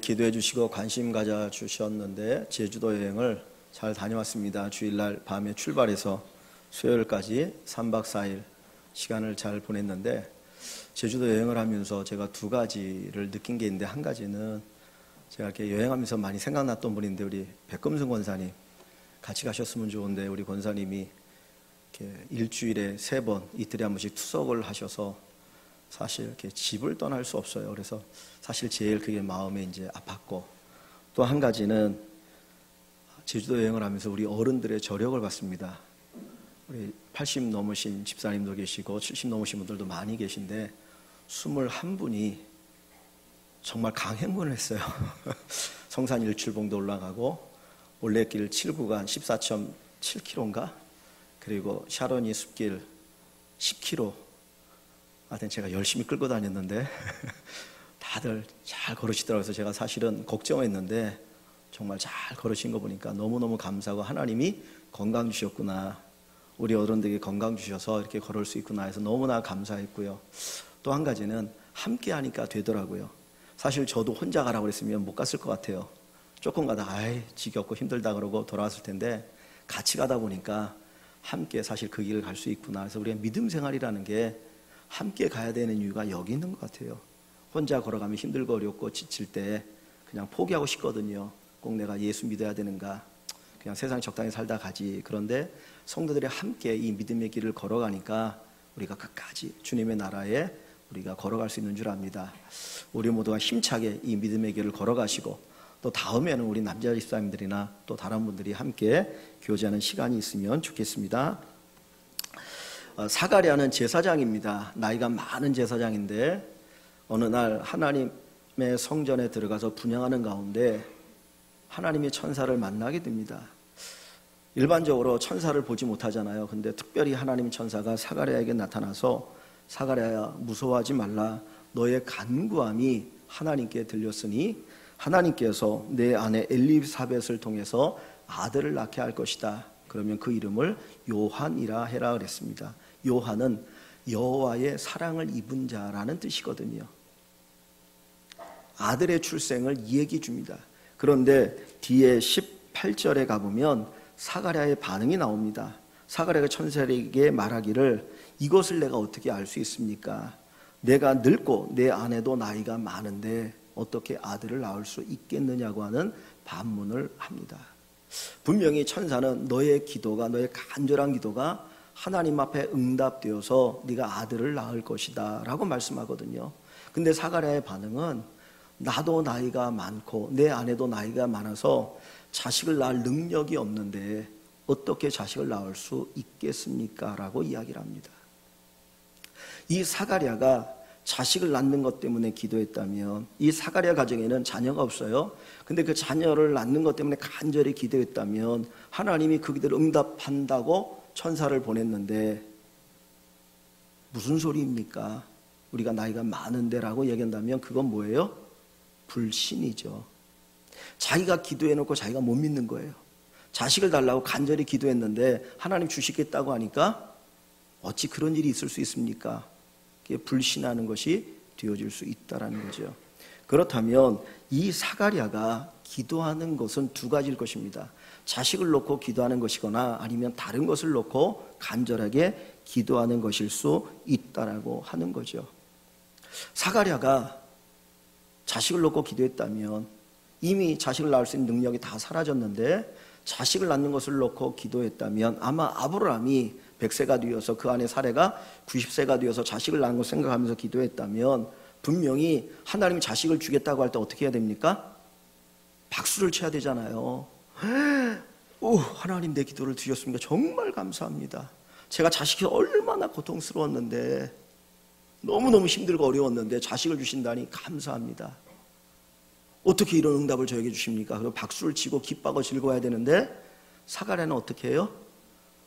기도해 주시고 관심 가져 주셨는데 제주도 여행을 잘 다녀왔습니다. 주일날 밤에 출발해서 수요일까지 3박 4일 시간을 잘 보냈는데, 제주도 여행을 하면서 제가 두 가지를 느낀 게 있는데, 한 가지는 제가 이렇게 여행하면서 많이 생각났던 분인데, 우리 백금승 권사님 같이 가셨으면 좋은데, 우리 권사님이 이렇게 일주일에 3번, 이틀에 한 번씩 투석을 하셔서 사실 이렇게 집을 떠날 수 없어요. 그래서 사실 제일 그게 마음에 이제 아팠고, 또 한 가지는 제주도 여행을 하면서 우리 어른들의 저력을 봤습니다. 우리 80 넘으신 집사님도 계시고 70 넘으신 분들도 많이 계신데 21분이 정말 강행군을 했어요. 성산 일출봉도 올라가고 올레길 7구간 14.7km인가, 그리고 샤론이 숲길 10km. 하여튼 제가 열심히 끌고 다녔는데 다들 잘 걸으시더라고요. 그래서 제가 사실은 걱정했는데 정말 잘 걸으신 거 보니까 너무너무 감사하고, 하나님이 건강 주셨구나, 우리 어른들에게 건강 주셔서 이렇게 걸을 수 있구나 해서 너무나 감사했고요. 또 한 가지는 함께 하니까 되더라고요. 사실 저도 혼자 가라고 그랬으면 못 갔을 것 같아요. 조금 가다가 아이 지겹고 힘들다 그러고 돌아왔을 텐데, 같이 가다 보니까 함께 사실 그 길을 갈 수 있구나. 그래서 우리가 믿음 생활이라는 게 함께 가야 되는 이유가 여기 있는 것 같아요. 혼자 걸어가면 힘들고 어렵고 지칠 때 그냥 포기하고 싶거든요. 꼭 내가 예수 믿어야 되는가, 그냥 세상 적당히 살다 가지. 그런데 성도들이 함께 이 믿음의 길을 걸어가니까 우리가 끝까지 주님의 나라에 우리가 걸어갈 수 있는 줄 압니다. 우리 모두가 힘차게 이 믿음의 길을 걸어가시고, 또 다음에는 우리 남자 집사님들이나 또 다른 분들이 함께 교제하는 시간이 있으면 좋겠습니다. 사가랴는 제사장입니다. 나이가 많은 제사장인데 어느 날 하나님의 성전에 들어가서 분향하는 가운데 하나님의 천사를 만나게 됩니다. 일반적으로 천사를 보지 못하잖아요. 근데 특별히 하나님 천사가 사가랴에게 나타나서, 사가랴야 무서워하지 말라, 너의 간구함이 하나님께 들렸으니 하나님께서 내 아내 엘리사벳을 통해서 아들을 낳게 할 것이다. 그러면 그 이름을 요한이라 해라 그랬습니다. 요한은 여호와의 사랑을 입은 자라는 뜻이거든요. 아들의 출생을 얘기해 줍니다. 그런데 뒤에 18절에 가보면 사가랴의 반응이 나옵니다. 사가랴가 천사에게 말하기를, 이것을 내가 어떻게 알 수 있습니까? 내가 늙고 내 아내도 나이가 많은데 어떻게 아들을 낳을 수 있겠느냐고 하는 반문을 합니다. 분명히 천사는 너의 기도가, 너의 간절한 기도가 하나님 앞에 응답되어서 네가 아들을 낳을 것이다 라고 말씀하거든요. 근데 사가랴의 반응은, 나도 나이가 많고 내 아내도 나이가 많아서 자식을 낳을 능력이 없는데 어떻게 자식을 낳을 수 있겠습니까? 라고 이야기를 합니다. 이 사가랴가 자식을 낳는 것 때문에 기도했다면, 이 사가랴 가정에는 자녀가 없어요. 근데 그 자녀를 낳는 것 때문에 간절히 기도했다면 하나님이 그 기도를 응답한다고 천사를 보냈는데, 무슨 소리입니까? 우리가 나이가 많은데 라고 얘기한다면 그건 뭐예요? 불신이죠. 자기가 기도해놓고 자기가 못 믿는 거예요. 자식을 달라고 간절히 기도했는데 하나님 주시겠다고 하니까 어찌 그런 일이 있을 수 있습니까? 그게 불신하는 것이 되어질 수 있다는 거죠. 그렇다면 이 사가랴가 기도하는 것은 두 가지일 것입니다. 자식을 놓고 기도하는 것이거나 아니면 다른 것을 놓고 간절하게 기도하는 것일 수 있다라고 하는 거죠. 사가랴가 자식을 놓고 기도했다면 이미 자식을 낳을 수 있는 능력이 다 사라졌는데, 자식을 낳는 것을 놓고 기도했다면 아마 아브라함이 100세가 되어서 그 안에 사례가 90세가 되어서 자식을 낳은 걸 생각하면서 기도했다면 분명히 하나님이 자식을 주겠다고 할 때 어떻게 해야 됩니까? 박수를 쳐야 되잖아요. 오, 하나님 내 기도를 들으셨습니까? 정말 감사합니다. 제가 자식이 얼마나 고통스러웠는데, 너무너무 힘들고 어려웠는데 자식을 주신다니 감사합니다. 어떻게 이런 응답을 저에게 주십니까? 그리고 박수를 치고 기뻐하고 즐거워야 되는데, 사가랴는 어떻게 해요?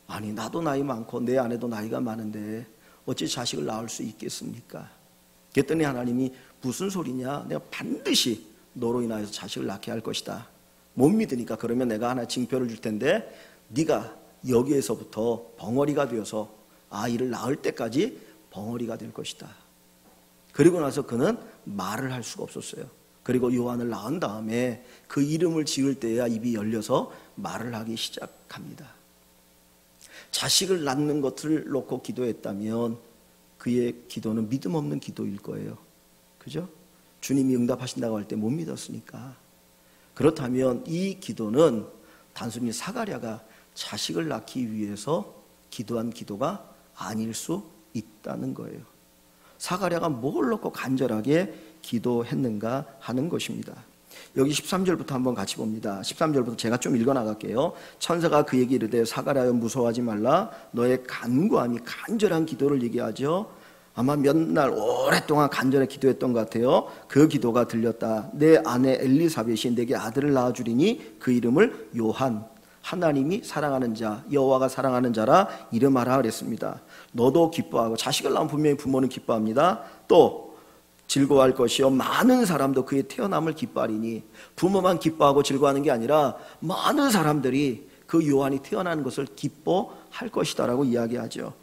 아니, 나도 나이 많고 내 아내도 나이가 많은데 어찌 자식을 낳을 수 있겠습니까? 그랬더니 하나님이, 무슨 소리냐? 내가 반드시 너로 인하여서 자식을 낳게 할 것이다. 못 믿으니까 그러면 내가 하나 징표를 줄 텐데, 네가 여기에서부터 벙어리가 되어서 아이를 낳을 때까지 벙어리가 될 것이다. 그리고 나서 그는 말을 할 수가 없었어요. 그리고 요한을 낳은 다음에 그 이름을 지을 때야 입이 열려서 말을 하기 시작합니다. 자식을 낳는 것을 놓고 기도했다면 그의 기도는 믿음 없는 기도일 거예요. 그죠? 주님이 응답하신다고 할 때 못 믿었으니까. 그렇다면 이 기도는 단순히 사가랴가 자식을 낳기 위해서 기도한 기도가 아닐 수 있다는 거예요. 사가랴가 뭘 놓고 간절하게 기도했는가 하는 것입니다. 여기 13절부터 한번 같이 봅니다. 13절부터 제가 좀 읽어 나갈게요. 천사가 그에게 이르되 사가랴여 무서워하지 말라. 너의 간구함이 간절한 기도를 얘기하죠. 아마 몇 날 오랫동안 간절히 기도했던 것 같아요. 그 기도가 들렸다. 내 아내 엘리사벳이 내게 아들을 낳아주리니 그 이름을 요한, 하나님이 사랑하는 자, 여호와가 사랑하는 자라 이름하라 그랬습니다. 너도 기뻐하고, 자식을 낳은 분명히 부모는 기뻐합니다. 또 즐거워할 것이요 많은 사람도 그의 태어남을 기뻐하리니, 부모만 기뻐하고 즐거워하는 게 아니라 많은 사람들이 그 요한이 태어나는 것을 기뻐할 것이다 라고 이야기하죠.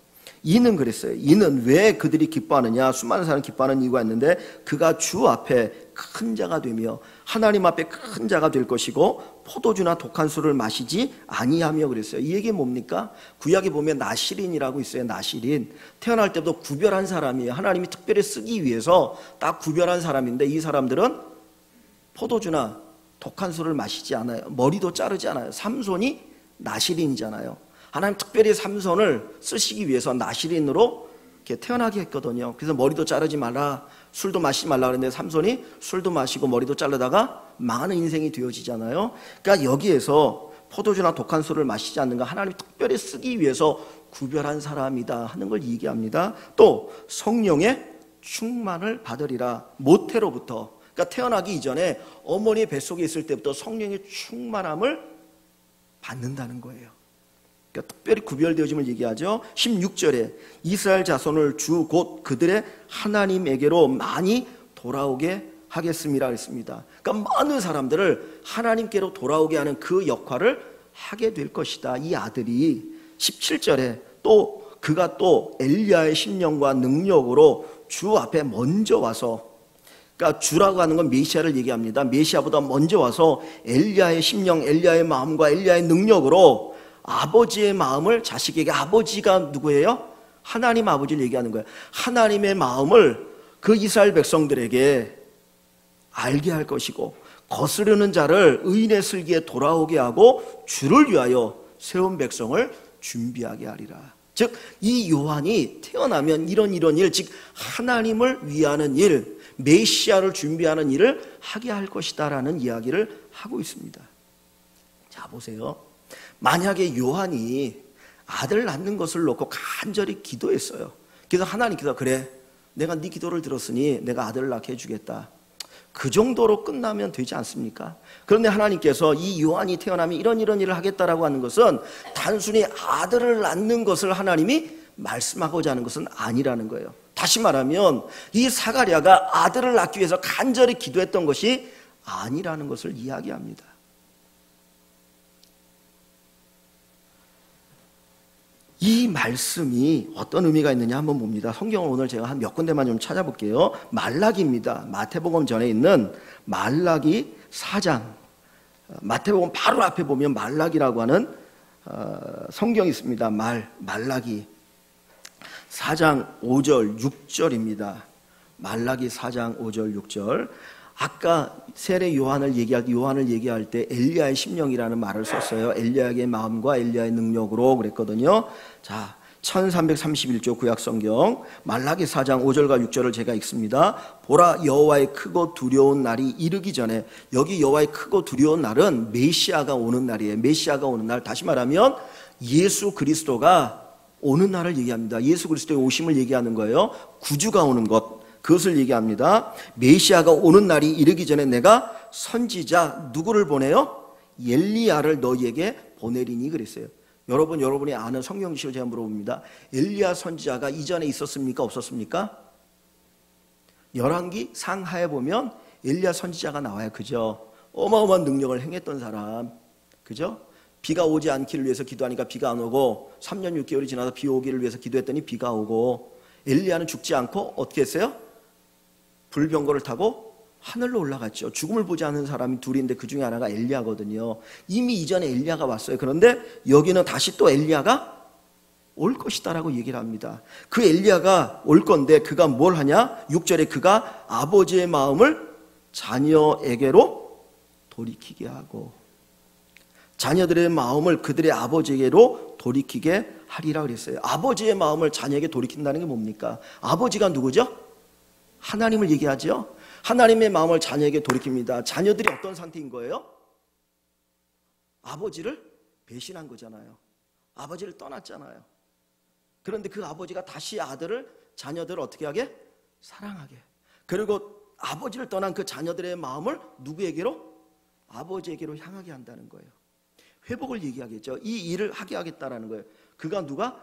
이는 그랬어요. 이는 왜 그들이 기뻐하느냐, 수많은 사람이 기뻐하는 이유가 있는데, 그가 주 앞에 큰 자가 되며 하나님 앞에 큰 자가 될 것이고 포도주나 독한 술을 마시지 아니하며 그랬어요. 이 얘기 뭡니까? 구약에 보면 나시린이라고 있어요. 나시린, 태어날 때도 구별한 사람이에요. 하나님이 특별히 쓰기 위해서 딱 구별한 사람인데, 이 사람들은 포도주나 독한 술을 마시지 않아요. 머리도 자르지 않아요. 삼손이 나시린이잖아요. 하나님 특별히 삼손을 쓰시기 위해서 나시린으로 이렇게 태어나게 했거든요. 그래서 머리도 자르지 말라, 술도 마시지 말라 그랬는데 삼손이 술도 마시고 머리도 자르다가 망하는 인생이 되어지잖아요. 그러니까 여기에서 포도주나 독한 술을 마시지 않는가, 하나님이 특별히 쓰기 위해서 구별한 사람이다 하는 걸 얘기합니다. 또 성령의 충만을 받으리라. 모태로부터, 그러니까 태어나기 이전에 어머니 뱃속에 있을 때부터 성령의 충만함을 받는다는 거예요. 그러니까 특별히 구별되어짐을 얘기하죠. 16절에 이스라엘 자손을 주 곧 그들의 하나님에게로 많이 돌아오게 하겠습니다 했습니다. 그러니까 많은 사람들을 하나님께로 돌아오게 하는 그 역할을 하게 될 것이다. 이 아들이 17절에 또 그가 또 엘리야의 심령과 능력으로 주 앞에 먼저 와서, 그러니까 주라고 하는 건 메시아를 얘기합니다. 메시아보다 먼저 와서 엘리야의 심령, 엘리야의 마음과 엘리야의 능력으로 아버지의 마음을 자식에게, 아버지가 누구예요? 하나님 아버지를 얘기하는 거예요. 하나님의 마음을 그 이스라엘 백성들에게 알게 할 것이고, 거스르는 자를 의인의 슬기에 돌아오게 하고 주를 위하여 세운 백성을 준비하게 하리라. 즉 이 요한이 태어나면 이런 일, 즉 하나님을 위하는 일, 메시아를 준비하는 일을 하게 할 것이다 라는 이야기를 하고 있습니다. 자 보세요. 만약에 요한이 아들 낳는 것을 놓고 간절히 기도했어요. 그래서 하나님께서 그래, 내가 네 기도를 들었으니 내가 아들을 낳게 해주겠다, 그 정도로 끝나면 되지 않습니까? 그런데 하나님께서 이 요한이 태어나면 이런 일을 하겠다라고 하는 것은 단순히 아들을 낳는 것을 하나님이 말씀하고자 하는 것은 아니라는 거예요. 다시 말하면 이 사가랴가 아들을 낳기 위해서 간절히 기도했던 것이 아니라는 것을 이야기합니다. 이 말씀이 어떤 의미가 있느냐 한번 봅니다. 성경을 오늘 제가 한 몇 군데만 좀 찾아볼게요. 말라기입니다. 마태복음 전에 있는 말라기 4장, 마태복음 바로 앞에 보면 말라기라고 하는 성경이 있습니다. 말라기 4장 5절 6절입니다. 말라기 4장 5절 6절. 아까 세례 요한을 얘기할 때 엘리야의 심령이라는 말을 썼어요. 엘리야의 마음과 엘리야의 능력으로 그랬거든요. 자, 1331조 구약성경 말라기 4장 5절과 6절을 제가 읽습니다. 보라, 여호와의 크고 두려운 날이 이르기 전에, 여기 여호와의 크고 두려운 날은 메시아가 오는 날이에요. 메시아가 오는 날, 다시 말하면 예수 그리스도가 오는 날을 얘기합니다. 예수 그리스도의 오심을 얘기하는 거예요. 구주가 오는 것, 그것을 얘기합니다. 메시아가 오는 날이 이르기 전에 내가 선지자 누구를 보내요? 엘리야를 너희에게 보내리니 그랬어요. 여러분이 아는 성경 지식을 제가 물어봅니다. 엘리야 선지자가 이전에 있었습니까? 없었습니까? 열왕기 상하에 보면 엘리야 선지자가 나와요. 그죠? 어마어마한 능력을 행했던 사람, 그죠? 비가 오지 않기를 위해서 기도하니까 비가 안 오고, 3년 6개월이 지나서 비 오기를 위해서 기도했더니 비가 오고, 엘리야는 죽지 않고 어떻게 했어요? 불병거를 타고 하늘로 올라갔죠. 죽음을 보지 않은 사람이 둘인데 그 중에 하나가 엘리야거든요. 이미 이전에 엘리야가 왔어요. 그런데 여기는 다시 또 엘리야가 올 것이다라고 얘기를 합니다. 그 엘리야가 올 건데 그가 뭘 하냐? 6절에 그가 아버지의 마음을 자녀에게로 돌이키게 하고, 자녀들의 마음을 그들의 아버지에게로 돌이키게 하리라 그랬어요. 아버지의 마음을 자녀에게 돌이킨다는 게 뭡니까? 아버지가 누구죠? 하나님을 얘기하죠. 하나님의 마음을 자녀에게 돌이킵니다. 자녀들이 어떤 상태인 거예요? 아버지를 배신한 거잖아요. 아버지를 떠났잖아요. 그런데 그 아버지가 다시 자녀들을 어떻게 하게? 사랑하게. 그리고 아버지를 떠난 그 자녀들의 마음을 누구에게로? 아버지에게로 향하게 한다는 거예요. 회복을 얘기하겠죠. 이 일을 하게 하겠다라는 거예요. 그가 누가?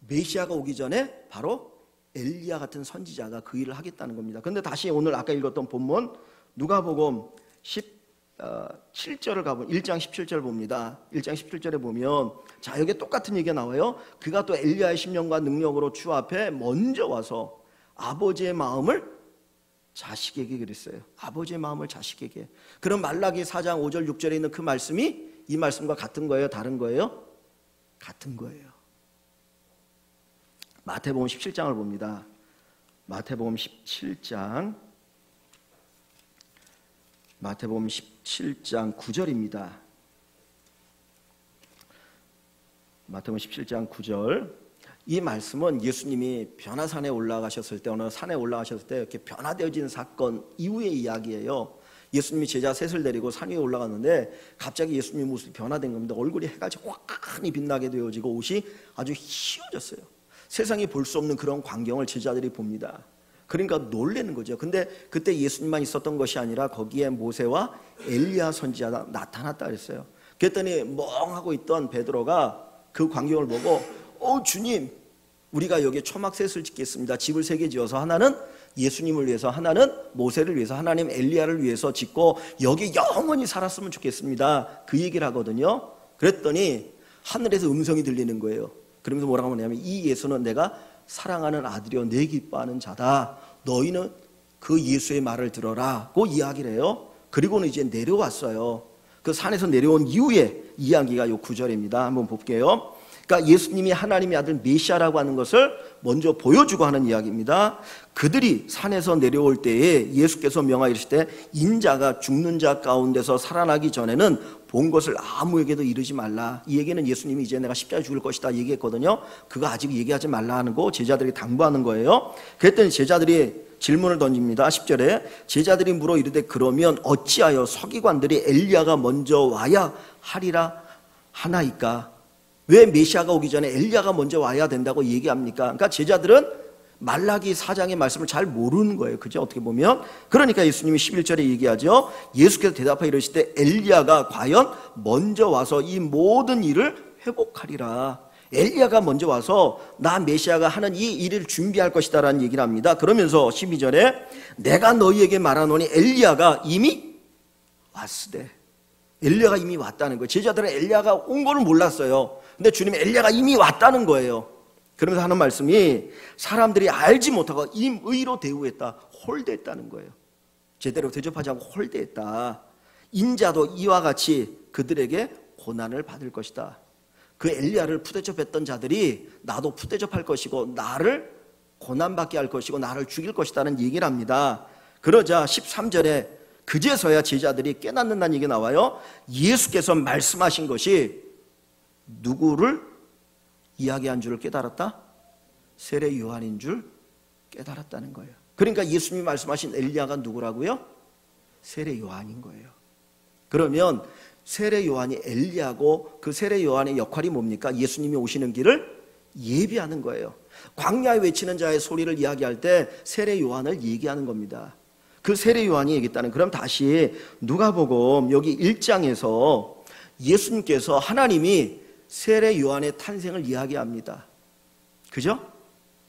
메시아가 오기 전에 바로 엘리야 같은 선지자가 그 일을 하겠다는 겁니다. 그런데 다시 오늘 아까 읽었던 본문 누가복음 17절을 가보면 1장 17절 봅니다. 1장 17절에 보면 자, 여기에 똑같은 얘기가 나와요. 그가 또 엘리야의 심령과 능력으로 주 앞에 먼저 와서 아버지의 마음을 자식에게 그랬어요. 아버지의 마음을 자식에게. 그럼 말라기 4장 5절 6절에 있는 그 말씀이 이 말씀과 같은 거예요? 다른 거예요? 같은 거예요. 마태복음 17장을 봅니다. 마태복음 17장 9절입니다. 마태복음 17장 9절. 이 말씀은 예수님이 변화산에 올라가셨을 때, 어느 산에 올라가셨을 때 이렇게 변화되어진 사건 이후의 이야기예요. 예수님이 제자 셋을 데리고 산 위에 올라갔는데 갑자기 예수님 모습이 변화된 겁니다. 얼굴이 해같이 환히 빛나게 되어지고 옷이 아주 희어졌어요. 세상이 볼 수 없는 그런 광경을 제자들이 봅니다. 그러니까 놀라는 거죠. 근데 그때 예수님만 있었던 것이 아니라 거기에 모세와 엘리야 선지자가 나타났다 그랬어요. 그랬더니 멍하고 있던 베드로가 그 광경을 보고 주님, 우리가 여기에 초막셋을 짓겠습니다. 집을 3개 지어서 하나는 예수님을 위해서, 하나는 모세를 위해서, 하나님 엘리야를 위해서 짓고 여기 영원히 살았으면 좋겠습니다. 그 얘기를 하거든요. 그랬더니 하늘에서 음성이 들리는 거예요. 그러면서 뭐라고 하냐면 이 예수는 내가 사랑하는 아들이요 내 기뻐하는 자다. 너희는 그 예수의 말을 들어라고 이야기를 해요. 그리고는 이제 내려왔어요. 그 산에서 내려온 이후에 이야기가 요 9절입니다. 한번 볼게요. 그러니까 예수님이 하나님의 아들 메시아라고 하는 것을 먼저 보여주고 하는 이야기입니다. 그들이 산에서 내려올 때에 예수께서 명하시되 인자가 죽는 자 가운데서 살아나기 전에는 본 것을 아무에게도 이르지 말라. 이 얘기는 예수님이 이제 내가 십자가에 죽을 것이다 얘기했거든요. 그거 아직 얘기하지 말라 하는 거 제자들에게 당부하는 거예요. 그랬더니 제자들이 질문을 던집니다. 10절에 제자들이 물어 이르되 그러면 어찌하여 서기관들이 엘리야가 먼저 와야 하리라 하나이까? 왜 메시아가 오기 전에 엘리야가 먼저 와야 된다고 얘기합니까? 그러니까 제자들은 말라기 4장의 말씀을 잘 모르는 거예요. 그죠? 어떻게 보면. 그러니까 예수님이 11절에 얘기하죠. 예수께서 대답하여 이르시되 엘리야가 과연 먼저 와서 이 모든 일을 회복하리라. 엘리야가 먼저 와서 나 메시아가 하는 이 일을 준비할 것이다 라는 얘기를 합니다. 그러면서 12절에 내가 너희에게 말하노니 엘리야가 이미 왔으되. 엘리야가 이미 왔다는 거예요. 제자들은 엘리야가 온 거를 몰랐어요. 근데 주님이 엘리야가 이미 왔다는 거예요. 그러면서 하는 말씀이 사람들이 알지 못하고 임의로 대우했다. 홀대했다는 거예요. 제대로 대접하지 않고 홀대했다. 인자도 이와 같이 그들에게 고난을 받을 것이다. 그 엘리야를 푸대접했던 자들이 나도 푸대접할 것이고 나를 고난받게 할 것이고 나를 죽일 것이다는 얘기를 합니다. 그러자 13절에 그제서야 제자들이 깨닫는다는 얘기가 나와요. 예수께서 말씀하신 것이 누구를 이야기한 줄을 깨달았다? 세례 요한인 줄 깨달았다는 거예요. 그러니까 예수님이 말씀하신 엘리야가 누구라고요? 세례 요한인 거예요. 그러면 세례 요한이 엘리야고 그 세례 요한의 역할이 뭡니까? 예수님이 오시는 길을 예비하는 거예요. 광야에 외치는 자의 소리를 이야기할 때 세례 요한을 얘기하는 겁니다. 그 세례 요한이 얘기했다는. 그럼 다시 누가복음 여기 1장에서 예수님께서 하나님이 세례 요한의 탄생을 이야기합니다. 그죠?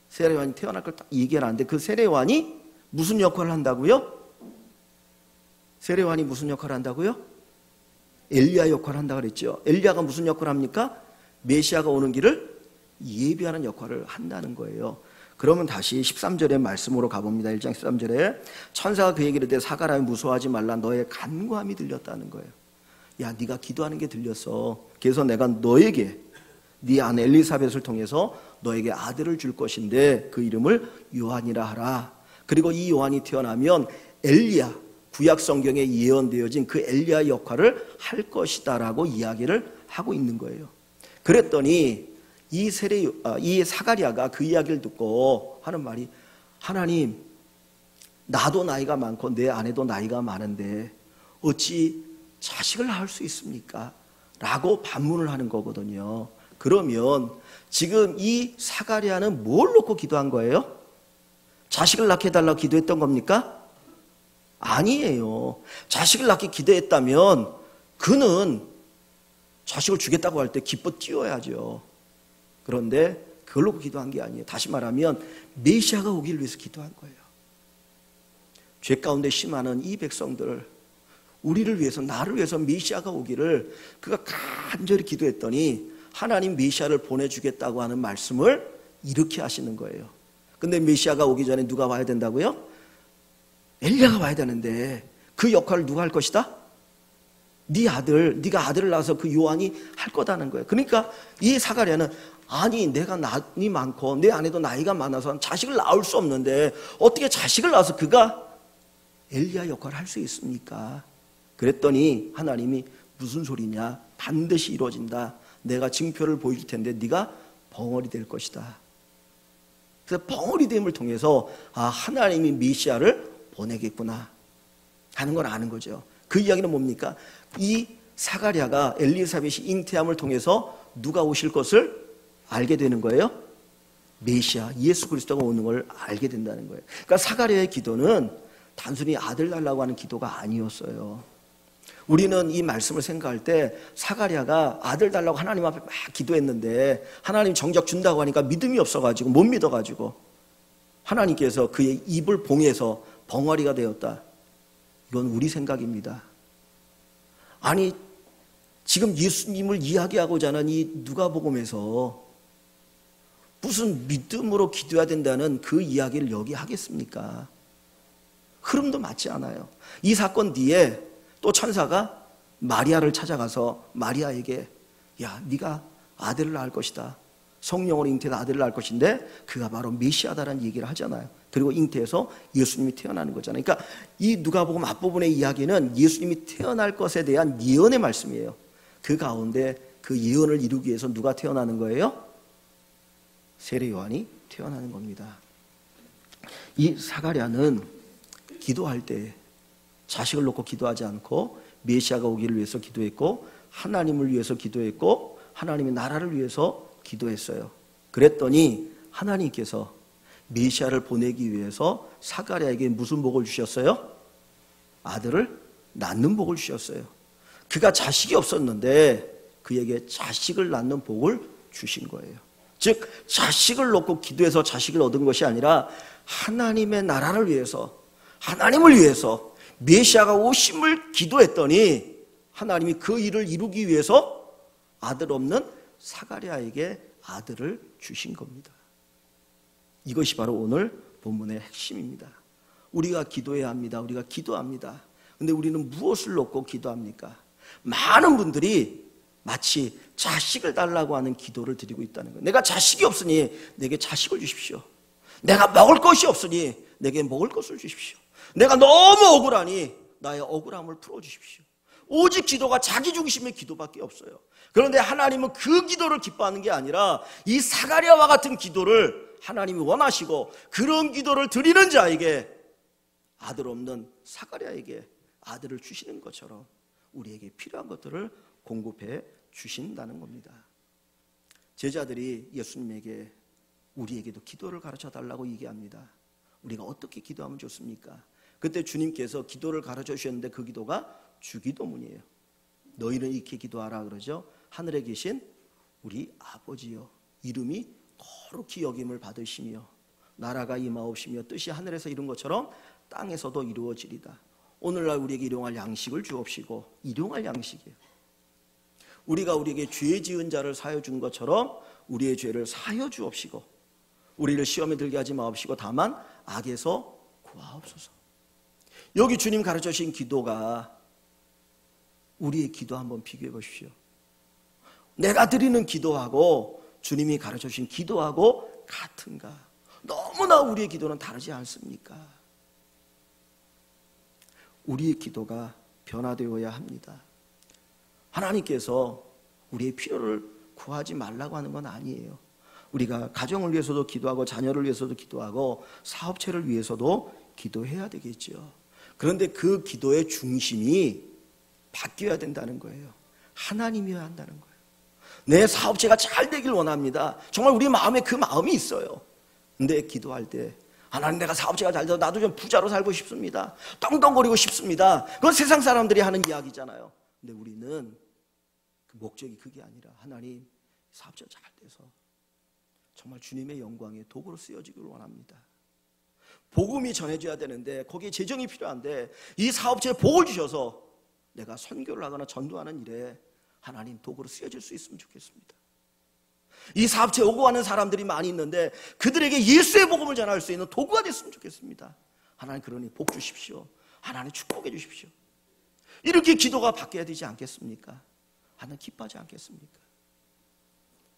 세례 요한이 태어날 걸 딱 얘기를 하는데 그 세례 요한이 무슨 역할을 한다고요? 세례 요한이 무슨 역할을 한다고요? 엘리야 역할을 한다고 그랬죠. 엘리야가 무슨 역할을 합니까? 메시아가 오는 길을 예비하는 역할을 한다는 거예요. 그러면 다시 13절의 말씀으로 가봅니다. 1장 13절에 천사가 그에게 이르되 사가랴 무서워하지 말라 너의 간구함이 들렸다는 거예요. 야, 네가 기도하는 게 들렸어. 그래서 내가 너에게 네 아내 엘리사벳을 통해서 너에게 아들을 줄 것인데 그 이름을 요한이라 하라. 그리고 이 요한이 태어나면 엘리야, 구약 성경에 예언되어진 그 엘리야 역할을 할 것이다 라고 이야기를 하고 있는 거예요. 그랬더니 이 사가랴가 그 이야기를 듣고 하는 말이, 하나님, 나도 나이가 많고 내 아내도 나이가 많은데 어찌 자식을 낳을 수 있습니까? 라고 반문을 하는 거거든요. 그러면 지금 이 사가랴는 뭘 놓고 기도한 거예요? 자식을 낳게 해달라고 기도했던 겁니까? 아니에요. 자식을 낳게 기도했다면 그는 자식을 주겠다고 할 때 기뻐 뛰어야죠. 그런데 그걸 놓고 기도한 게 아니에요. 다시 말하면 메시아가 오기를 위해서 기도한 거예요. 죄 가운데 심하는 이 백성들, 우리를 위해서, 나를 위해서 메시아가 오기를 그가 간절히 기도했더니 하나님 메시아를 보내주겠다고 하는 말씀을 이렇게 하시는 거예요. 근데 메시아가 오기 전에 누가 와야 된다고요? 엘리야가 와야 되는데 그 역할을 누가 할 것이다? 네가 아들을 낳아서 그 요한이 할 거다는 거예요. 그러니까 이 사가랴는, 아니 내가 나이 많고 내 아내도 나이가 많아서 자식을 낳을 수 없는데 어떻게 자식을 낳아서 그가 엘리야 역할을 할 수 있습니까? 그랬더니 하나님이 무슨 소리냐, 반드시 이루어진다. 내가 징표를 보일 텐데 네가 벙어리 될 것이다. 그래서 벙어리 됨을 통해서 하나님이 메시아를 보내겠구나 하는 걸 아는 거죠. 그 이야기는 뭡니까? 이 사가랴가 엘리사벳이 잉태함을 통해서 누가 오실 것을 알게 되는 거예요? 메시아, 예수 그리스도가 오는 걸 알게 된다는 거예요. 그러니까 사가랴의 기도는 단순히 아들 달라고 하는 기도가 아니었어요. 우리는 이 말씀을 생각할 때 사가랴가 아들 달라고 하나님 앞에 막 기도했는데 하나님 정작 준다고 하니까 믿음이 없어가지고 못 믿어가지고 하나님께서 그의 입을 봉해서 벙어리가 되었다. 이건 우리 생각입니다. 아니 지금 예수님을 이야기하고자 하는 이 누가복음에서 무슨 믿음으로 기도해야 된다는 그 이야기를 여기 하겠습니까? 흐름도 맞지 않아요. 이 사건 뒤에 또 천사가 마리아를 찾아가서 마리아에게, 야, 네가 아들을 낳을 것이다. 성령으로 잉태한 아들을 낳을 것인데 그가 바로 메시아다라는 얘기를 하잖아요. 그리고 잉태해서 예수님이 태어나는 거잖아요. 그러니까 이 누가복음 앞부분의 이야기는 예수님이 태어날 것에 대한 예언의 말씀이에요. 그 가운데 그 예언을 이루기 위해서 누가 태어나는 거예요? 세례 요한이 태어나는 겁니다. 이 사가랴는 기도할 때 자식을 놓고 기도하지 않고 메시아가 오기를 위해서 기도했고 하나님을 위해서 기도했고 하나님의 나라를 위해서 기도했어요. 그랬더니 하나님께서 메시아를 보내기 위해서 사가랴에게 무슨 복을 주셨어요? 아들을 낳는 복을 주셨어요. 그가 자식이 없었는데 그에게 자식을 낳는 복을 주신 거예요. 즉 자식을 놓고 기도해서 자식을 얻은 것이 아니라 하나님의 나라를 위해서, 하나님을 위해서 메시아가 오심을 기도했더니 하나님이 그 일을 이루기 위해서 아들 없는 사가랴에게 아들을 주신 겁니다. 이것이 바로 오늘 본문의 핵심입니다. 우리가 기도해야 합니다. 우리가 기도합니다. 근데 우리는 무엇을 놓고 기도합니까? 많은 분들이 마치 자식을 달라고 하는 기도를 드리고 있다는 거예요. 내가 자식이 없으니 내게 자식을 주십시오. 내가 먹을 것이 없으니 내게 먹을 것을 주십시오. 내가 너무 억울하니 나의 억울함을 풀어주십시오. 오직 기도가 자기 중심의 기도밖에 없어요. 그런데 하나님은 그 기도를 기뻐하는 게 아니라 이 사가랴와 같은 기도를 하나님이 원하시고 그런 기도를 드리는 자에게, 아들 없는 사가랴에게 아들을 주시는 것처럼 우리에게 필요한 것들을 공급해 주신다는 겁니다. 제자들이 예수님에게 우리에게도 기도를 가르쳐 달라고 얘기합니다. 우리가 어떻게 기도하면 좋습니까? 그때 주님께서 기도를 가르쳐 주셨는데 그 기도가 주기도문이에요. 너희는 이렇게 기도하라 그러죠. 하늘에 계신 우리 아버지여, 이름이 거룩히 여김을 받으시며 나라가 임하옵시며 뜻이 하늘에서 이룬 것처럼 땅에서도 이루어지리다. 오늘날 우리에게 일용할 양식을 주옵시고, 일용할 양식이에요. 우리가 우리에게 죄 지은 자를 사하여 준 것처럼 우리의 죄를 사하여 주옵시고, 우리를 시험에 들게 하지 마옵시고 다만 악에서 구하옵소서. 여기 주님 가르쳐 주신 기도가 우리의 기도 한번 비교해 보십시오. 내가 드리는 기도하고 주님이 가르쳐 주신 기도하고 같은가? 너무나 우리의 기도는 다르지 않습니까? 우리의 기도가 변화되어야 합니다. 하나님께서 우리의 필요를 구하지 말라고 하는 건 아니에요. 우리가 가정을 위해서도 기도하고 자녀를 위해서도 기도하고 사업체를 위해서도 기도해야 되겠죠. 그런데 그 기도의 중심이 바뀌어야 된다는 거예요. 하나님이어야 한다는 거예요. 내 사업체가 잘 되길 원합니다. 정말 우리 마음에 그 마음이 있어요. 근데 기도할 때 하나님, 내가 사업체가 잘 돼서 나도 좀 부자로 살고 싶습니다. 떵떵거리고 싶습니다. 그건 세상 사람들이 하는 이야기잖아요. 근데 우리는 그 목적이 그게 아니라 하나님, 사업체가 잘 돼서 정말 주님의 영광에 도구로 쓰여지길 원합니다. 복음이 전해져야 되는데 거기에 재정이 필요한데 이 사업체에 복을 주셔서 내가 선교를 하거나 전도하는 일에 하나님 도구로 쓰여질 수 있으면 좋겠습니다. 이 사업체에 오고 가는 사람들이 많이 있는데 그들에게 예수의 복음을 전할 수 있는 도구가 됐으면 좋겠습니다. 하나님, 그러니 복 주십시오. 하나님 축복해 주십시오. 이렇게 기도가 바뀌어야 되지 않겠습니까? 하나님 기뻐하지 않겠습니까?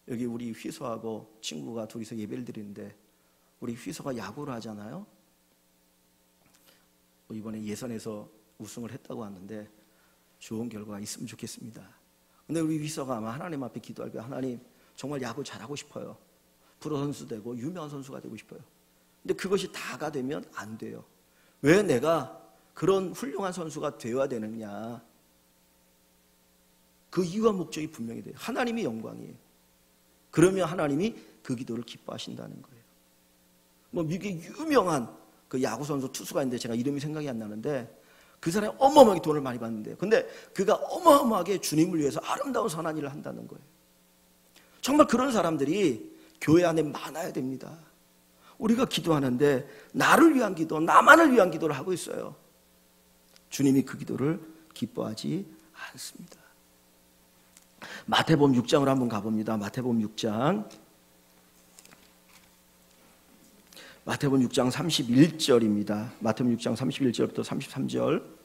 여기 우리 휘서하고 친구가 둘이서 예배를 드리는데 우리 휘서가 야구를 하잖아요. 이번에 예선에서 우승을 했다고 하는데 좋은 결과가 있으면 좋겠습니다. 근데 우리 휘서가 아마 하나님 앞에 기도할 때, 하나님, 정말 야구 잘하고 싶어요. 프로 선수 되고 유명한 선수가 되고 싶어요. 근데 그것이 다가 되면 안 돼요. 왜 내가 그런 훌륭한 선수가 되어야 되느냐? 그 이유와 목적이 분명히 돼요. 하나님이 영광이에요. 그러면 하나님이 그 기도를 기뻐하신다는 거예요. 뭐 미국에 유명한 그 야구 선수 투수가 있는데 제가 이름이 생각이 안 나는데 그 사람이 어마어마하게 돈을 많이 받는데요. 근데 그가 어마어마하게 주님을 위해서 아름다운 선한 일을 한다는 거예요. 정말 그런 사람들이 교회 안에 많아야 됩니다. 우리가 기도하는데 나를 위한 기도, 나만을 위한 기도를 하고 있어요. 주님이 그 기도를 기뻐하지 않습니다. 마태복음 6장으로 한번 가봅니다. 마태복음 6장 31절입니다. 마태복음 6장 31절부터 33절.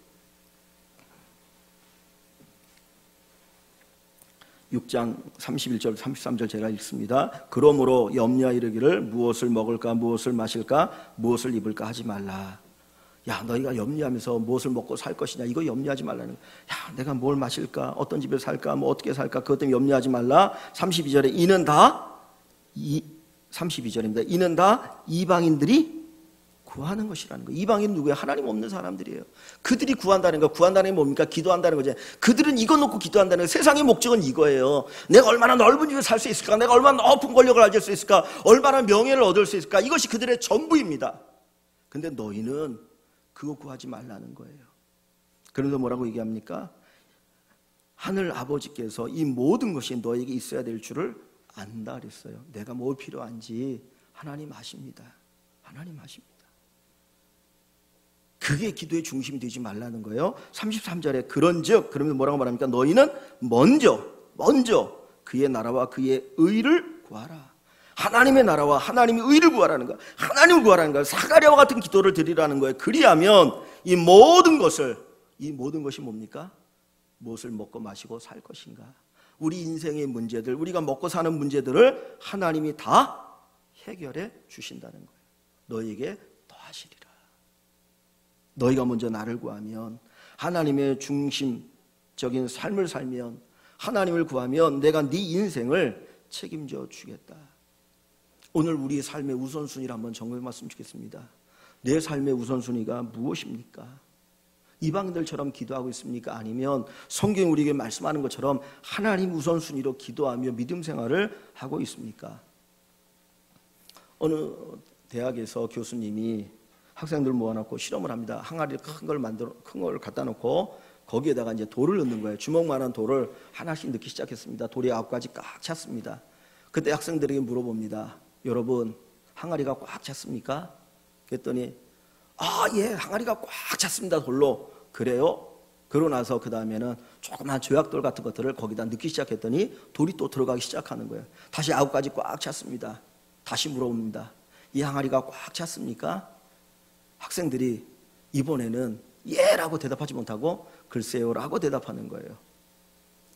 6장 31절 33절 제가 읽습니다. 그러므로 염려하여 이르기를 무엇을 먹을까 무엇을 마실까 무엇을 입을까 하지 말라. 야, 너희가 염려하면서 무엇을 먹고 살 것이냐, 이거 염려하지 말라는 거야. 야, 내가 뭘 마실까, 어떤 집에 살까, 뭐 어떻게 살까, 그것 때문에 염려하지 말라. 32절에 이는 다 이방인들이 구하는 것이라는 거예요. 이방인은 누구예요? 하나님 없는 사람들이에요. 그들이 구한다는 거, 구한다는 게 뭡니까? 기도한다는 거죠. 그들은 이거 놓고 기도한다는 거예요. 세상의 목적은 이거예요. 내가 얼마나 넓은 집에 살 수 있을까? 내가 얼마나 높은 권력을 가질 수 있을까? 얼마나 명예를 얻을 수 있을까? 이것이 그들의 전부입니다. 근데 너희는 그거 구하지 말라는 거예요. 그래서 뭐라고 얘기합니까? 하늘 아버지께서 이 모든 것이 너에게 있어야 될 줄을 안다 그랬어요. 내가 뭘 필요한지 하나님 아십니다. 하나님 아십니다. 그게 기도의 중심이 되지 말라는 거예요. 33절에 그런즉, 그러면 뭐라고 말합니까? 너희는 먼저 그의 나라와 그의 의를 구하라. 하나님의 나라와 하나님의 의를 구하라는 거예요. 하나님을 구하라는 거예요. 사가랴와 같은 기도를 드리라는 거예요. 그리하면 이 모든 것이 뭡니까? 무엇을 먹고 마시고 살 것인가? 우리 인생의 문제들, 우리가 먹고 사는 문제들을 하나님이 다 해결해 주신다는 거예요. 너희에게 더하시리라. 너희가 먼저 나를 구하면, 하나님의 중심적인 삶을 살면, 하나님을 구하면 내가 네 인생을 책임져 주겠다. 오늘 우리의 삶의 우선순위를 한번 점검해 봤으면 좋겠습니다. 내 삶의 우선순위가 무엇입니까? 이방인들처럼 기도하고 있습니까? 아니면 성경이 우리에게 말씀하는 것처럼 하나님 우선순위로 기도하며 믿음 생활을 하고 있습니까? 어느 대학에서 교수님이 학생들 모아놓고 실험을 합니다. 항아리 큰 걸 갖다 놓고 거기에다가 이제 돌을 넣는 거예요. 주먹만한 돌을 하나씩 넣기 시작했습니다. 돌이 9가지 꽉 찼습니다. 그때 학생들에게 물어봅니다. 여러분, 항아리가 꽉 찼습니까? 그랬더니 예, 항아리가 꽉 찼습니다. 돌로. 그래요? 그러고 나서 그 다음에는 조그만 조약돌 같은 것들을 거기다 넣기 시작했더니 돌이 또 들어가기 시작하는 거예요. 다시 9가지 꽉 찼습니다. 다시 물어봅니다. 이 항아리가 꽉 찼습니까? 학생들이 이번에는 예라고 대답하지 못하고 글쎄요라고 대답하는 거예요.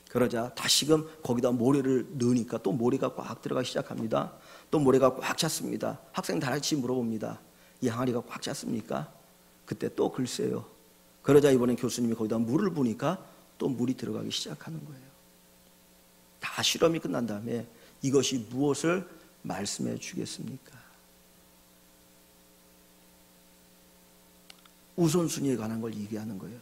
그러자 다시금 거기다 모래를 넣으니까 또 모래가 꽉 들어가기 시작합니다. 또 모래가 꽉 찼습니다. 학생 다 같이 물어봅니다. 이 항아리가 꽉 찼습니까? 그때 또 글쎄요. 그러자 이번엔 교수님이 거기다 물을 부으니까 또 물이 들어가기 시작하는 거예요. 다 실험이 끝난 다음에 이것이 무엇을 말씀해 주겠습니까? 우선순위에 관한 걸 얘기하는 거예요.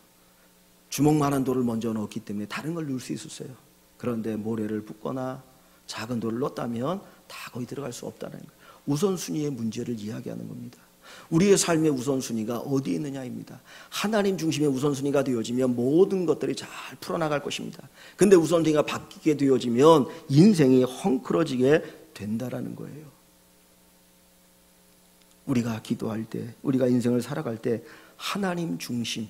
주먹만한 돌을 먼저 넣었기 때문에 다른 걸 넣을 수 있었어요. 그런데 모래를 붓거나 작은 돌을 넣었다면 다 거기 들어갈 수 없다는 거예요. 우선순위의 문제를 이야기하는 겁니다. 우리의 삶의 우선순위가 어디에 있느냐입니다. 하나님 중심의 우선순위가 되어지면 모든 것들이 잘 풀어나갈 것입니다. 근데 우선순위가 바뀌게 되어지면 인생이 헝클어지게 된다라는 거예요. 우리가 기도할 때, 우리가 인생을 살아갈 때 하나님 중심,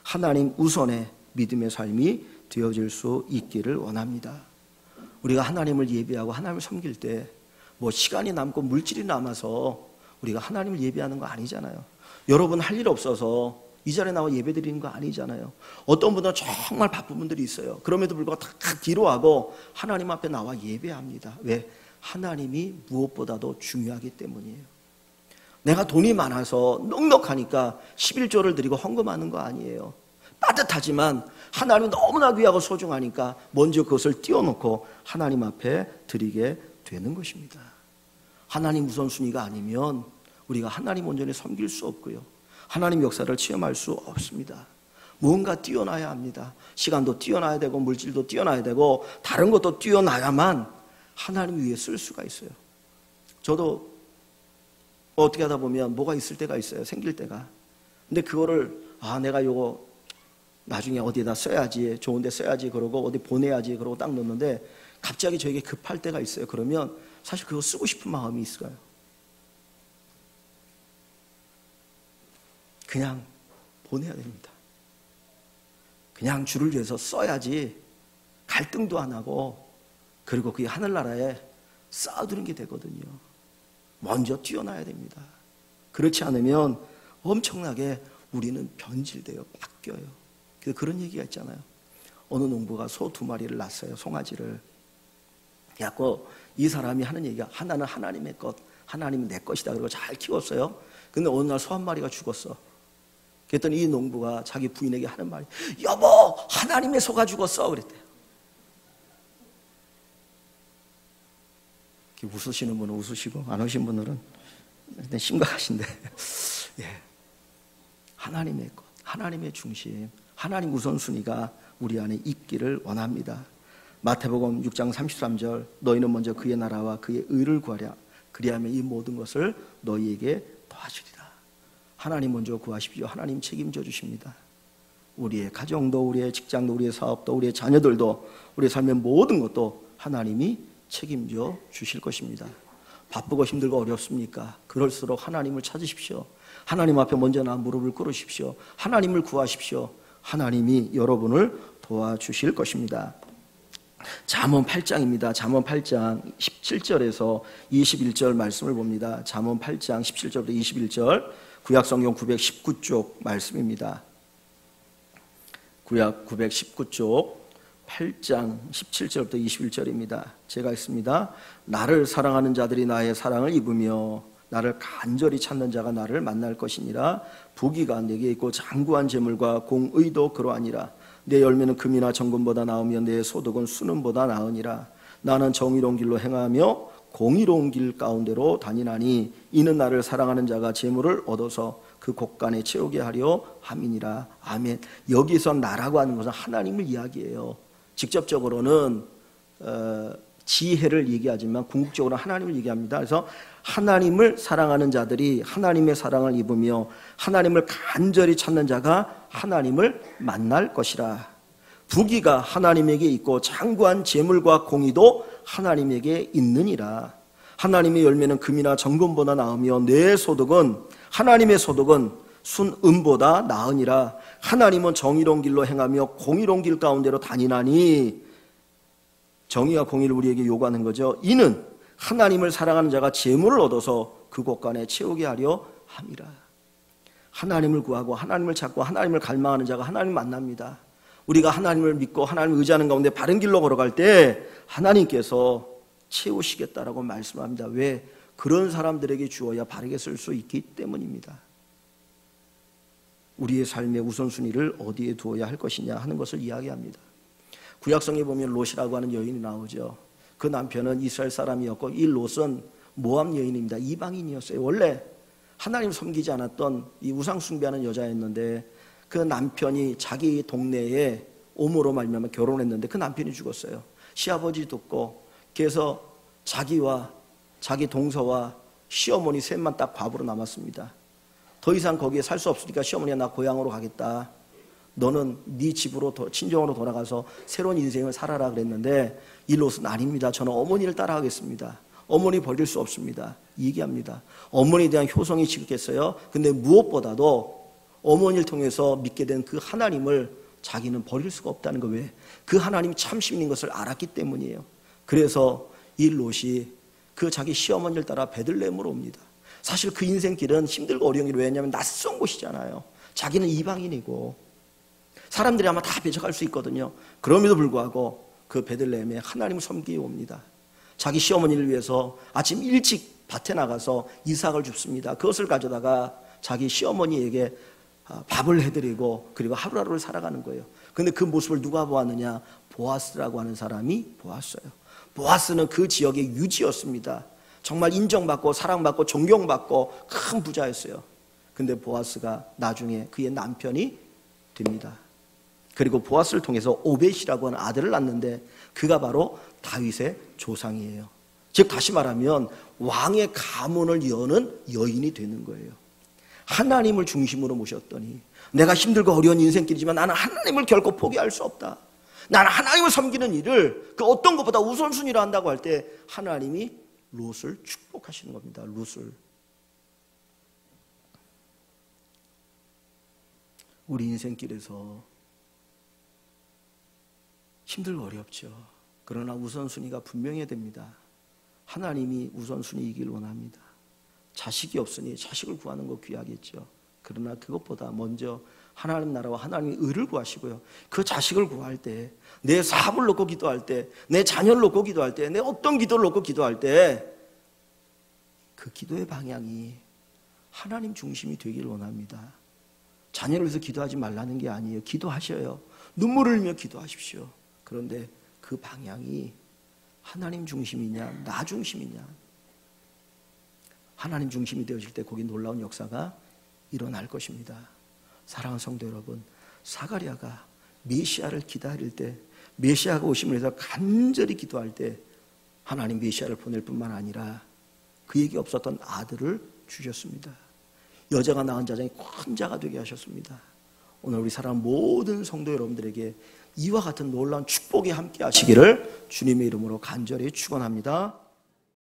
하나님 우선의 믿음의 삶이 되어질 수 있기를 원합니다. 우리가 하나님을 예배하고 하나님을 섬길 때 뭐 시간이 남고 물질이 남아서 우리가 하나님을 예배하는 거 아니잖아요. 여러분 할 일 없어서 이 자리에 나와 예배 드리는 거 아니잖아요. 어떤 분들은 정말 바쁜 분들이 있어요. 그럼에도 불구하고 다 뒤로하고 하나님 앞에 나와 예배합니다. 왜? 하나님이 무엇보다도 중요하기 때문이에요. 내가 돈이 많아서 넉넉하니까 11조를 드리고 헌금하는 거 아니에요. 빠듯하지만 하나님이 너무나 귀하고 소중하니까 먼저 그것을 띄워놓고 하나님 앞에 드리게 되는 것입니다. 하나님 우선순위가 아니면 우리가 하나님 온전히 섬길 수 없고요. 하나님 역사를 체험할 수 없습니다. 무언가 뛰어나야 합니다. 시간도 뛰어나야 되고 물질도 뛰어나야 되고 다른 것도 뛰어나야만 하나님 위해 쓸 수가 있어요. 저도 어떻게 하다 보면 뭐가 있을 때가 있어요. 생길 때가. 근데 그거를 내가 요거 나중에 어디에다 써야지, 좋은 데 써야지 그러고 어디 보내야지 그러고 딱 놓는데 갑자기 저에게 급할 때가 있어요. 그러면 사실 그거 쓰고 싶은 마음이 있어요. 그냥 보내야 됩니다. 그냥 주를 위해서 써야지 갈등도 안 하고 그리고 그게 하늘나라에 쌓아두는 게 되거든요. 먼저 뛰어나야 됩니다. 그렇지 않으면 엄청나게 우리는 변질돼요. 바뀌어요. 그래서 그런 얘기가 있잖아요. 어느 농부가 소 2마리를 낳았어요. 송아지를. 그래갖고 이 사람이 하는 얘기가 하나는 하나님의 것, 하나님은 내 것이다. 그리고 잘 키웠어요. 근데 어느 날 소 1마리가 죽었어. 그랬더니 이 농부가 자기 부인에게 하는 말이 여보 하나님의 소가 죽었어 그랬대요. 웃으시는 분은 웃으시고 안 웃으신 분들은 일단 심각하신데 예. 하나님의 것, 하나님의 중심, 하나님 우선순위가 우리 안에 있기를 원합니다. 마태복음 6장 33절 너희는 먼저 그의 나라와 그의 의를 구하랴 그리하면 이 모든 것을 너희에게 더하시리라. 하나님 먼저 구하십시오. 하나님 책임져 주십니다. 우리의 가정도 우리의 직장도 우리의 사업도 우리의 자녀들도 우리의 삶의 모든 것도 하나님이 책임져 주실 것입니다. 바쁘고 힘들고 어렵습니까? 그럴수록 하나님을 찾으십시오. 하나님 앞에 먼저 무릎을 꿇으십시오. 하나님을 구하십시오. 하나님이 여러분을 도와주실 것입니다. 잠언 8장입니다. 잠언 8장 17절에서 21절 말씀을 봅니다. 잠언 8장 17절부터 21절 구약성경 919쪽 말씀입니다. 구약 919쪽 8장 17절부터 21절입니다. 제가 읽습니다. 나를 사랑하는 자들이 나의 사랑을 입으며 나를 간절히 찾는 자가 나를 만날 것이니라. 부귀가 내게 있고 장구한 재물과 공의도 그러하니라. 내 열매는 금이나 정금보다 나으며 내 소득은 수는보다 나으니라. 나는 정의로운 길로 행하며 공의로운 길 가운데로 다니나니 이는 나를 사랑하는 자가 재물을 얻어서 그 곳간에 채우게 하려 함이니라. 아멘. 여기서 나라고 하는 것은 하나님을 이야기해요. 직접적으로는 지혜를 얘기하지만 궁극적으로 하나님을 얘기합니다. 그래서 하나님을 사랑하는 자들이 하나님의 사랑을 입으며 하나님을 간절히 찾는 자가 하나님을 만날 것이라. 부귀가 하나님에게 있고 장구한 재물과 공의도 하나님에게 있느니라. 하나님의 열매는 금이나 정금보다 나으며 내 소득은 하나님의 소득은 순금보다 나으니라. 하나님은 정의로운 길로 행하며 공의로운 길 가운데로 다니나니 정의와 공의를 우리에게 요구하는 거죠. 이는 하나님을 사랑하는 자가 재물을 얻어서 그곳간에 채우게 하려 함이라. 하나님을 구하고 하나님을 찾고 하나님을 갈망하는 자가 하나님을 만납니다. 우리가 하나님을 믿고 하나님을 의지하는 가운데 바른 길로 걸어갈 때 하나님께서 채우시겠다라고 말씀합니다. 왜? 그런 사람들에게 주어야 바르게 쓸 수 있기 때문입니다. 우리의 삶의 우선순위를 어디에 두어야 할 것이냐 하는 것을 이야기합니다. 구약성에 보면 롯이라고 하는 여인이 나오죠. 그 남편은 이스라엘 사람이었고 이 롯은 모압 여인입니다. 이방인이었어요. 원래 하나님 섬기지 않았던 이 우상 숭배하는 여자였는데 그 남편이 자기 동네에 오므로 말미암아 결혼했는데 그 남편이 죽었어요. 시아버지 듣고 그래서 자기와 자기 동서와 시어머니 셋만 딱 과부로 남았습니다. 더 이상 거기에 살 수 없으니까 시어머니가 나 고향으로 가겠다. 너는 네 집으로 친정으로 돌아가서 새로운 인생을 살아라 그랬는데 이 롯은 아닙니다. 저는 어머니를 따라가겠습니다. 어머니 버릴 수 없습니다. 얘기합니다. 어머니에 대한 효성이 지극했어요. 근데 무엇보다도 어머니를 통해서 믿게 된 그 하나님을 자기는 버릴 수가 없다는 거. 왜? 그 하나님이 참신인 것을 알았기 때문이에요. 그래서 이 롯이 그 자기 시어머니를 따라 베들레헴으로 옵니다. 사실 그 인생길은 힘들고 어려운 길이 왜냐하면 낯선 곳이잖아요. 자기는 이방인이고 사람들이 아마 다 배척할 수 있거든요. 그럼에도 불구하고 그 베들레헴에 하나님을 섬기러 옵니다. 자기 시어머니를 위해서 아침 일찍 밭에 나가서 이삭을 줍습니다. 그것을 가져다가 자기 시어머니에게 밥을 해드리고 그리고 하루하루를 살아가는 거예요. 그런데 그 모습을 누가 보았느냐? 보아스라고 하는 사람이 보았어요. 보아스는 그 지역의 유지였습니다. 정말 인정받고 사랑받고 존경받고 큰 부자였어요. 그런데 보아스가 나중에 그의 남편이 됩니다. 그리고 보아스를 통해서 오벳이라고 하는 아들을 낳는데 그가 바로 다윗의 조상이에요. 즉 다시 말하면 왕의 가문을 여는 여인이 되는 거예요. 하나님을 중심으로 모셨더니 내가 힘들고 어려운 인생길이지만 나는 하나님을 결코 포기할 수 없다. 나는 하나님을 섬기는 일을 그 어떤 것보다 우선순위로 한다고 할 때 하나님이 롯을 축복하시는 겁니다. 롯을. 우리 인생길에서 힘들고 어렵죠. 그러나 우선순위가 분명해야 됩니다. 하나님이 우선순위이길 원합니다. 자식이 없으니 자식을 구하는 거 귀하겠죠. 그러나 그것보다 먼저 하나님 나라와 하나님의 의를 구하시고요. 그 자식을 구할 때, 내 사업을 놓고 기도할 때, 내 자녀를 놓고 기도할 때, 내 어떤 기도를 놓고 기도할 때 그 기도의 방향이 하나님 중심이 되길 원합니다. 자녀를 위해서 기도하지 말라는 게 아니에요. 기도하셔요. 눈물을 흘리며 기도하십시오. 그런데 그 방향이 하나님 중심이냐 나 중심이냐. 하나님 중심이 되어질 때 거기 놀라운 역사가 일어날 것입니다. 사랑하는 성도 여러분, 사가랴가 메시아를 기다릴 때, 메시아가 오심을 위해서 간절히 기도할 때 하나님 메시아를 보낼 뿐만 아니라 그에게 없었던 아들을 주셨습니다. 여자가 낳은 자장이 큰 자가 되게 하셨습니다. 오늘 우리 사랑하는 모든 성도 여러분들에게 이와 같은 놀라운 축복이 함께 하시기를 주님의 이름으로 간절히 축원합니다.